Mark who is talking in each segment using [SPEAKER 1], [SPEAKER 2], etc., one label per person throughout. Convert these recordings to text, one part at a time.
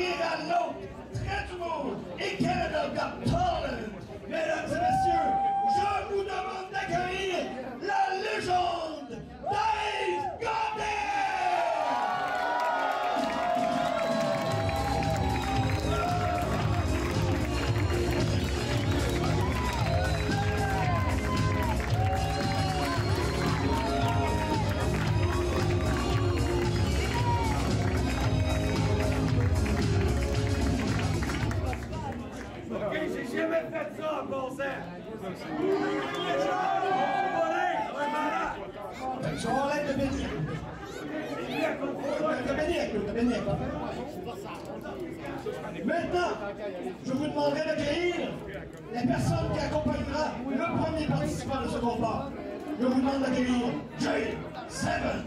[SPEAKER 1] à l'autre, Très du monde et Canada Got Talent. Mesdames et messieurs, je vous demande d'accueillir la légende Dave Goddard!
[SPEAKER 2] J'ai jamais fait ça en bon sens!
[SPEAKER 1] Je vais arrêter de bénir. De bénir. Maintenant, je vous demanderai d'accueillir les personnes qui accompagnera le premier participant de ce combat. Je vous demande d'accueillir Jay Seven.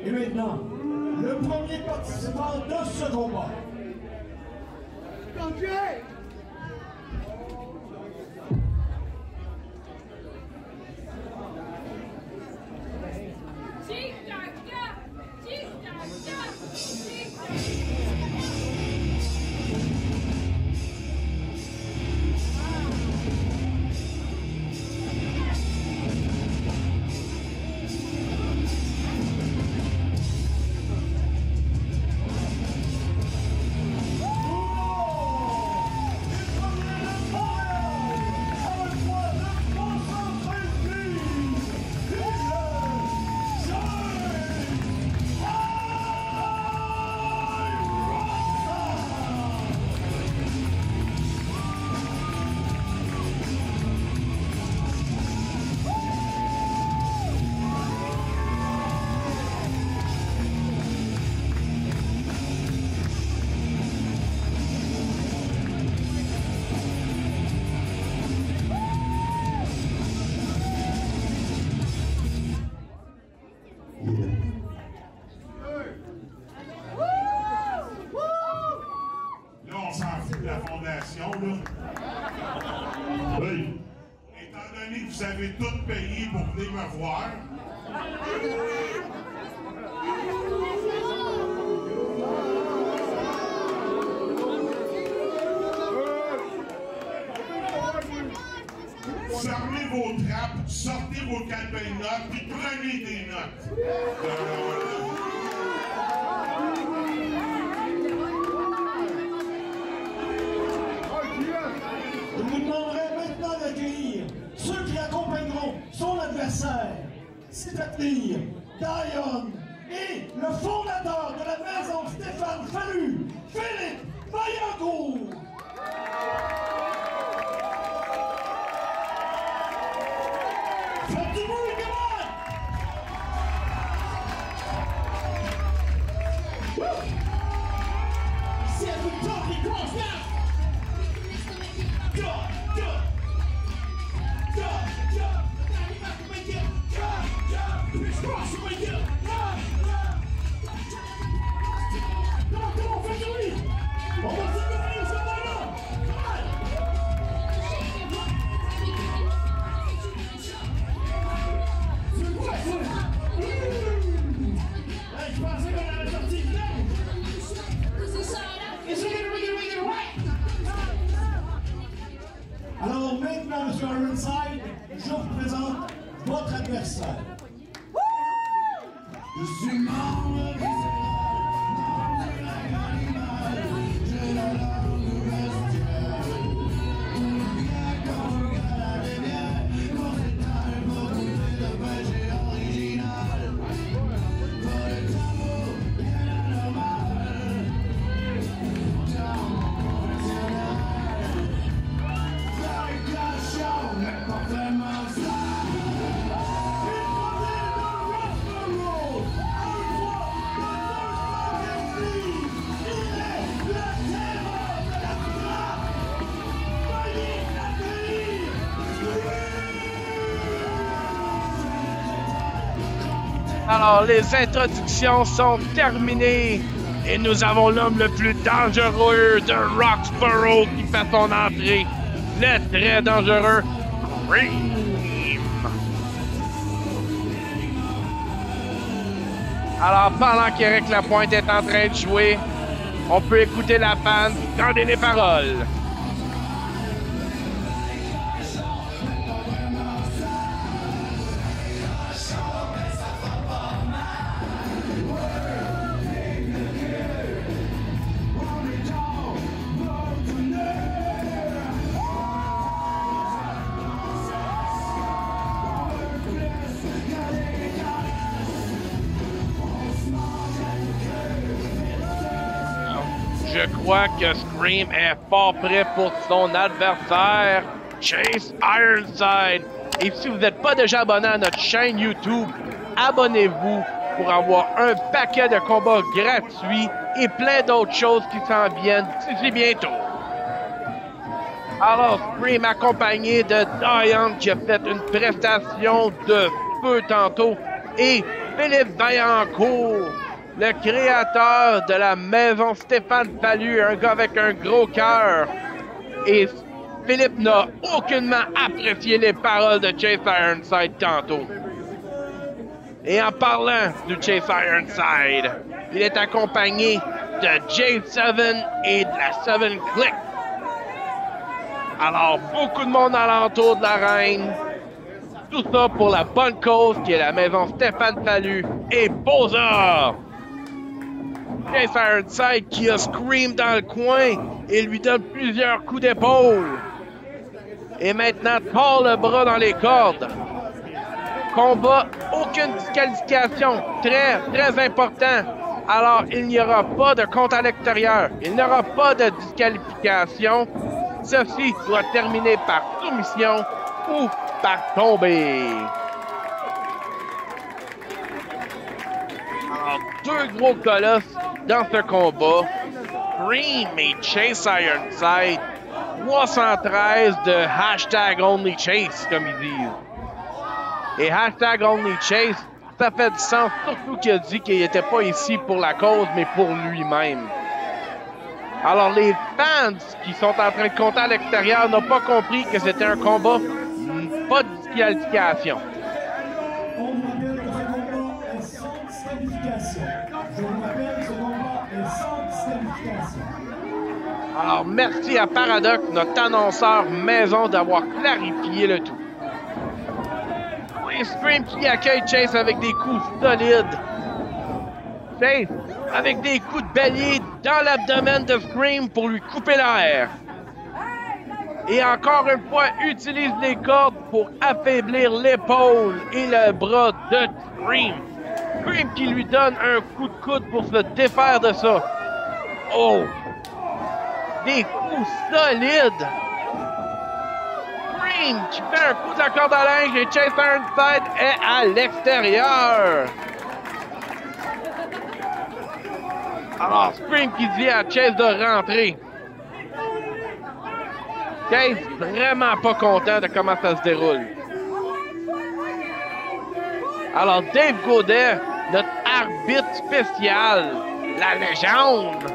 [SPEAKER 1] Et maintenant, le premier participant de ce combat.
[SPEAKER 3] La fondation, là. Oui. Étant donné que vous avez tout payé pour venir me voir, fermez vos trappes, sortez vos calepins de notes, puis prenez des notes.
[SPEAKER 1] Je vous demanderai maintenant d'accueillir ceux qui accompagneront son adversaire, c'est-à-dire Dion et le fondateur de la maison Stéphane Fallu, Philippe Vaillancourt. Faites du bruit, gamin! C'est à vous de temps qui commence là!
[SPEAKER 4] Alors, les introductions sont terminées et nous avons l'homme le plus dangereux de Roxborough qui fait son entrée. Le très dangereux Scream. Alors, pendant qu'Éric Lapointe est en train de jouer, on peut écouter la bande scander les paroles. Je crois que Scream est fort prêt pour son adversaire, Chase Ironside. Et si vous n'êtes pas déjà abonné à notre chaîne YouTube, abonnez-vous pour avoir un paquet de combats gratuits et plein d'autres choses qui s'en viennent d'ici bientôt. Alors, Scream accompagné de Diane qui a fait une prestation de feu tantôt et Philippe Vaillancourt, le créateur de la maison Stéphane Fallu, un gars avec un gros cœur. Et Philippe n'a aucunement apprécié les paroles de Chase Ironside tantôt. Et en parlant du Chase Ironside, il est accompagné de J7 et de la 7 Click. Alors, beaucoup de monde alentour de la reine. Tout ça pour la bonne cause qui est la maison Stéphane Fallu et Boza. Chase Ironside qui a Scream dans le coin et lui donne plusieurs coups d'épaule. Et maintenant, tord le bras dans les cordes. Combat, aucune disqualification. Très, très important. Alors, il n'y aura pas de compte à l'extérieur. Il n'y aura pas de disqualification. Ceci doit terminer par soumission ou par tomber. Alors, deux gros colosses dans ce combat. Scream et Chase Ironside. 313 de hashtag Only Chase, comme ils disent. Et hashtag Only Chase, ça fait du sens, surtout qu'il a dit qu'il n'était pas ici pour la cause, mais pour lui-même. Alors, les fans qui sont en train de compter à l'extérieur n'ont pas compris que c'était un combat, pas de disqualification.
[SPEAKER 1] On vous rappelle que ce combat est sans disqualification. Je vous rappelle que ce combat est sans disqualification.
[SPEAKER 4] Alors, merci à Paradox, notre annonceur maison, d'avoir clarifié le tout. Oui, Scream qui accueille Chase avec des coups solides. Chase avec des coups de bélier dans l'abdomen de Scream pour lui couper l'air. Et encore une fois, utilise les cordes pour affaiblir l'épaule et le bras de Scream. Scream qui lui donne un coup de coude pour se défaire de ça. Oh! Des coups solides! Scream qui fait un coup de la corde à linge et Chase Ironside est à l'extérieur. Alors, Scream qui dit à Chase de rentrer. Chase vraiment pas content de comment ça se déroule. Alors, Dave Godet, notre arbitre spécial, la légende,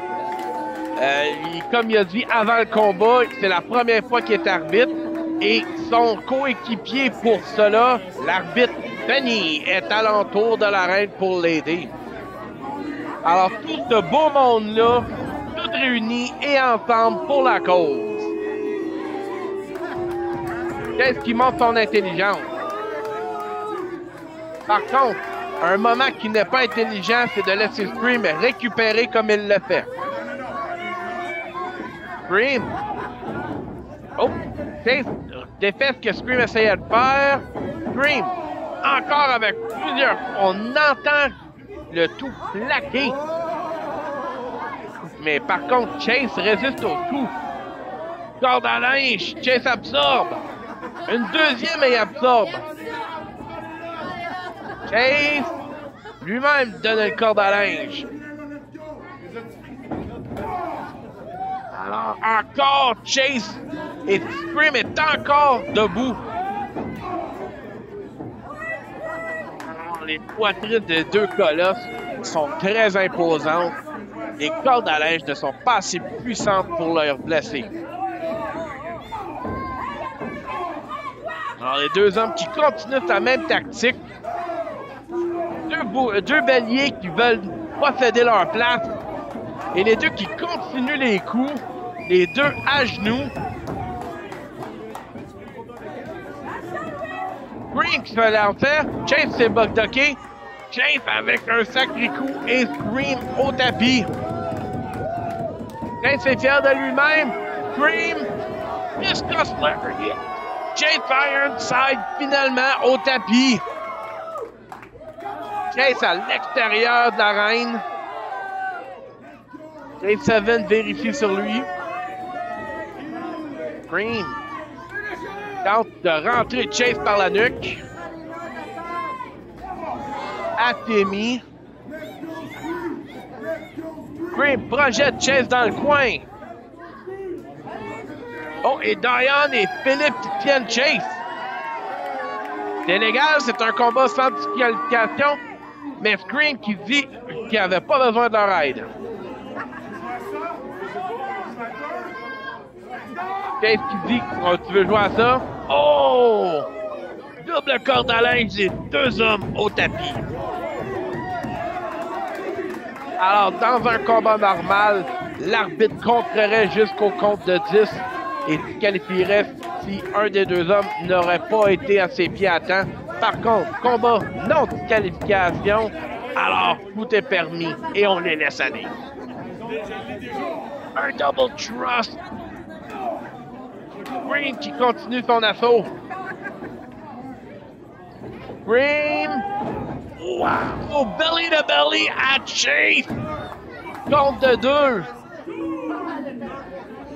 [SPEAKER 4] comme il a dit avant le combat, c'est la première fois qu'il est arbitre. Et son coéquipier pour cela, l'arbitre Benny, est alentour de l'arène pour l'aider. Alors, tout ce beau monde-là, tout réuni et ensemble pour la cause. Qu'est-ce qui montre son intelligence? Par contre, un moment qui n'est pas intelligent, c'est de laisser Scream récupérer comme il le fait. Scream. Oh, Chase défait ce que Scream essayait de faire. Scream, encore avec plusieurs. On entend le tout plaqué. Mais par contre, Chase résiste au coup. Corde à linge, Chase absorbe. Une deuxième et absorbe. Chase lui-même donne une corde à linge. Alors, encore Chase et Scream est encore debout. Alors, les poitrines des deux colosses sont très imposantes. Les cordes à linge ne sont pas assez puissantes pour leur blesser. Alors, les deux hommes qui continuent la même tactique. Deux béliers qui veulent posséder leur place. Et les deux qui continuent les coups. Les deux à genoux. Scream qui se fait lancer. Chase s'est bugdocké. Chase avec un sacré coup et Scream au tapis. Chase est fier de lui-même. Scream. Discuss Larry. Chase Ironside finalement au tapis. Chase à l'extérieur de l'arène. Chase 7 vérifie sur lui. Scream tente de rentrer Chase par la nuque. Athémie. Scream projette Chase dans le coin. Oh, et Diane et Philippe qui tiennent Chase. C'est légal, c'est un combat sans disqualification, mais Scream qui dit qu'il n'avait pas besoin de leur aide. Chase qui dit oh, tu veux jouer à ça? Oh! Double corde à linge des deux hommes au tapis. Alors, dans un combat normal, l'arbitre compterait jusqu'au compte de 10 et disqualifierait si un des deux hommes n'aurait pas été à ses pieds à temps. Par contre, combat non disqualification, alors tout est permis et on les laisse aller. Un double trust. Green qui continue son assaut. Green. Wow! Belly to belly à Chase. Compte de 2.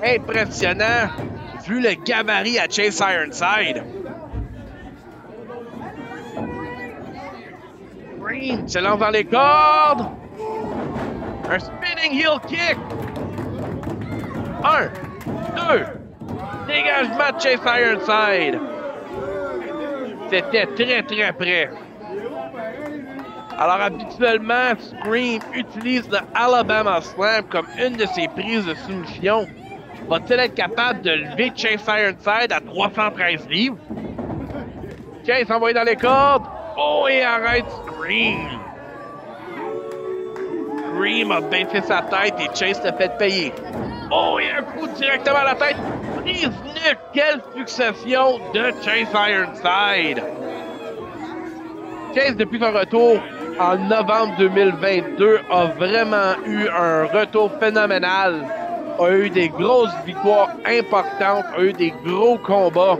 [SPEAKER 4] Impressionnant, vu le gabarit à Chase Ironside. Green se lance dans les cordes. Un spinning heel kick. 1, 2. Dégagement de Chase Ironside. C'était très près. Alors habituellement, Scream utilise le Alabama Slam comme une de ses prises de soumission. Va-t-il être capable de lever Chase Ironside à 313 livres? Chase envoyé dans les cordes. Oh, et arrête Scream. Scream a baissé sa tête et Chase l'a fait payer. Oh, et un coup directement à la tête. Prise nuque. Quelle succession de Chase Ironside. Chase, depuis son retour en novembre 2022, a vraiment eu un retour phénoménal. A eu des grosses victoires importantes, a eu des gros combats.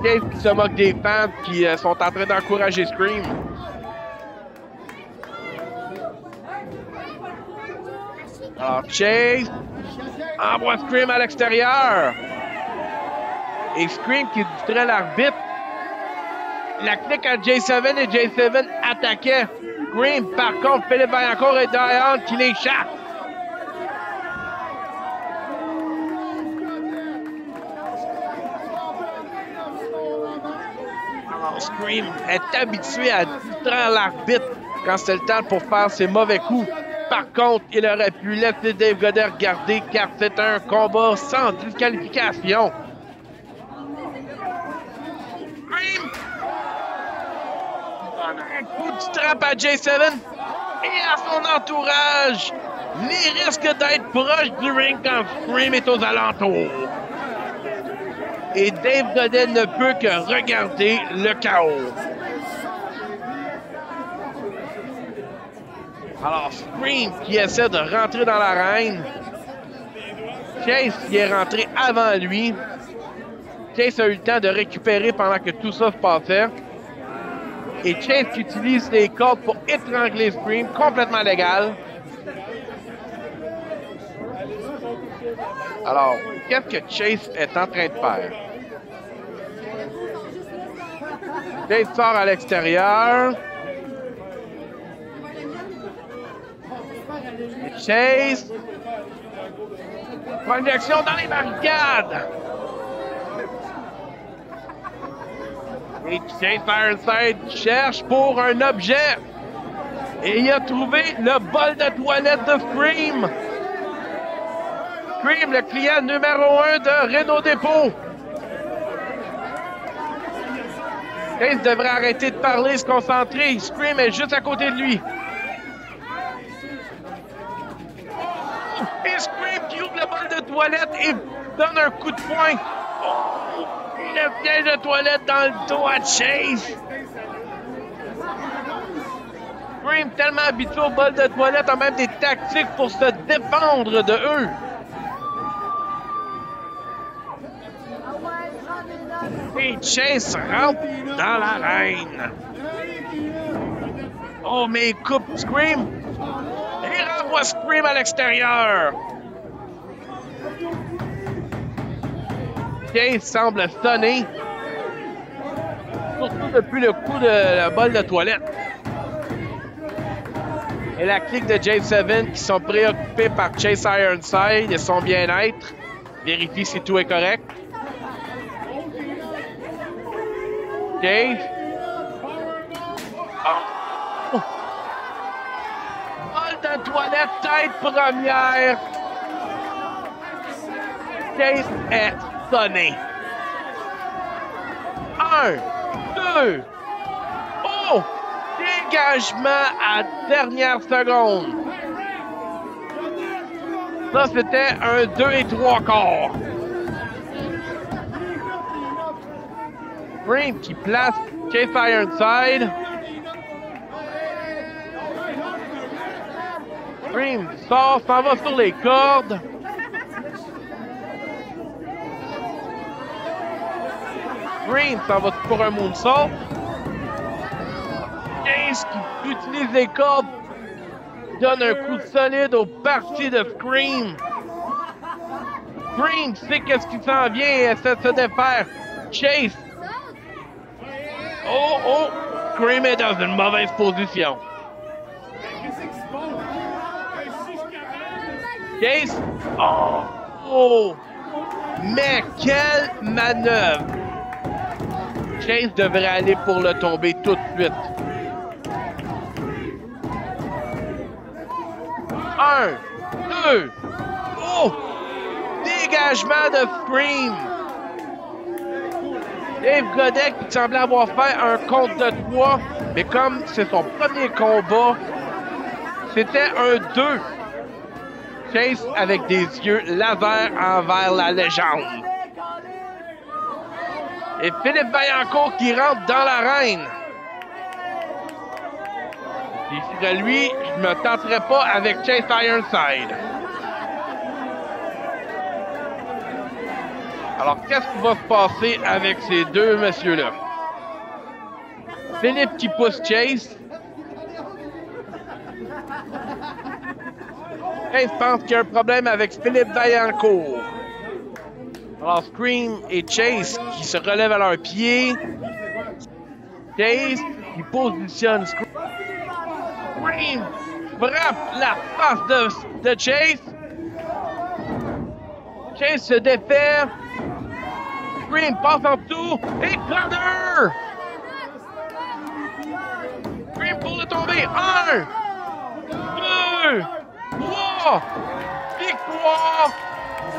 [SPEAKER 4] Chase qui se moque des fans qui sont en train d'encourager Scream. Alors Chase envoie Scream à l'extérieur. Et Scream qui distrait l'arbitre. La clique à J7 et J7 attaquait. Scream, par contre, Philippe Vaillancourt et Diane qui l'échappent. Alors, Scream est habitué à distraire l'arbitre quand c'est le temps pour faire ses mauvais coups. Par contre, il aurait pu laisser Dave Goddard garder car c'est un combat sans disqualification. Scream! Un coup de strap à J7 et à son entourage. Les risques d'être proche du ring quand Scream est aux alentours. Et Dave Goddard ne peut que regarder le chaos. Alors Scream qui essaie de rentrer dans l'arène. Chase qui est rentré avant lui. Chase a eu le temps de récupérer pendant que tout ça se passait. Et Chase qui utilise les cordes pour étrangler Scream, complètement légal. Alors, qu'est-ce que Chase est en train de faire? Chase sort à l'extérieur. Chase. Projection dans les barricades. Et Chase Ironside cherche pour un objet. Et il a trouvé le bol de toilette de Scream. Scream, le client numéro 1 de Renault Dépôt. Chase devrait arrêter de parler, se concentrer. Scream est juste à côté de lui. Et Scream qui ouvre le bol de toilette et donne un coup de poing. Oh, le piège de toilette dans le dos à Chase. Scream, tellement habitué au bol de toilette, a même des tactiques pour se défendre de eux. Et Chase rentre dans l'arène. Oh, mais il coupe Scream. Et renvoie Scream à l'extérieur. Chase semble sonné. Surtout depuis le coup de la bol de toilette. Et la clique de J7 qui sont préoccupés par Chase Ironside et son bien-être. Vérifie si tout est correct. Chase. Oh. Bol de toilette, tête première. Chase est sonné. 1, 2. Oh! Dégagement à dernière seconde. Ça, c'était un 2 et 3 quarts. Scream qui place Chase Ironside. Scream sort, s'en va sur les cordes. Scream s'en va pour un moonsault. Chase qui utilise les cordes donne un coup solide aux parties de Scream. Scream sait qu'est-ce qui s'en vient et essaie de se défaire. Chase. Oh! Scream est dans une mauvaise position. Chase. Oh! Mais quelle manœuvre! Chase devrait aller pour le tomber tout de suite. 1, 2. Oh! Dégagement de Scream. Dave Godet qui semblait avoir fait un compte de 3, mais comme c'est son premier combat, c'était un 2. Chase avec des yeux laser envers la légende. Et Philippe Vaillancourt qui rentre dans l'arène. Et de lui, je me tenterai pas avec Chase Ironside. Alors, qu'est-ce qui va se passer avec ces deux messieurs-là? Philippe qui pousse Chase. Chase pense qu'il y a un problème avec Philippe Vaillancourt. Alors, Scream et Chase qui se relèvent à leurs pieds. Chase qui positionne Scream. Scream frappe la face de Chase. Chase se défait. Scream passe en dessous. Et Thunder! Scream pour le tomber. 1, 2, 3. Victoire!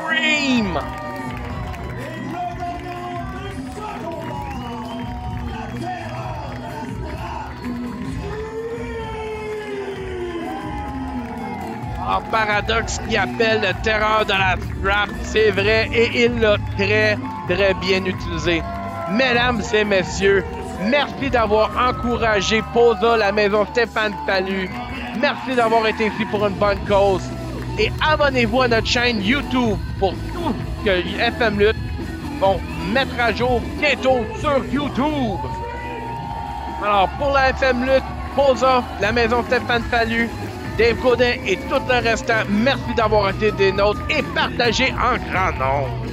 [SPEAKER 4] Scream! Alors, Paradox qui appelle le terreur de la strap, c'est vrai, et il l'a très, très bien utilisé. Mesdames et messieurs, merci d'avoir encouragé POSA, la maison Stéphane Fallu. Merci d'avoir été ici pour une bonne cause. Et abonnez-vous à notre chaîne YouTube pour tout ce que FM Lutte vont mettre à jour bientôt sur YouTube. Alors, pour la FM Lutte, POSA, la maison Stéphane Fallu, Dave Godet et tout le restant, merci d'avoir été des nôtres et partagez en grand nombre.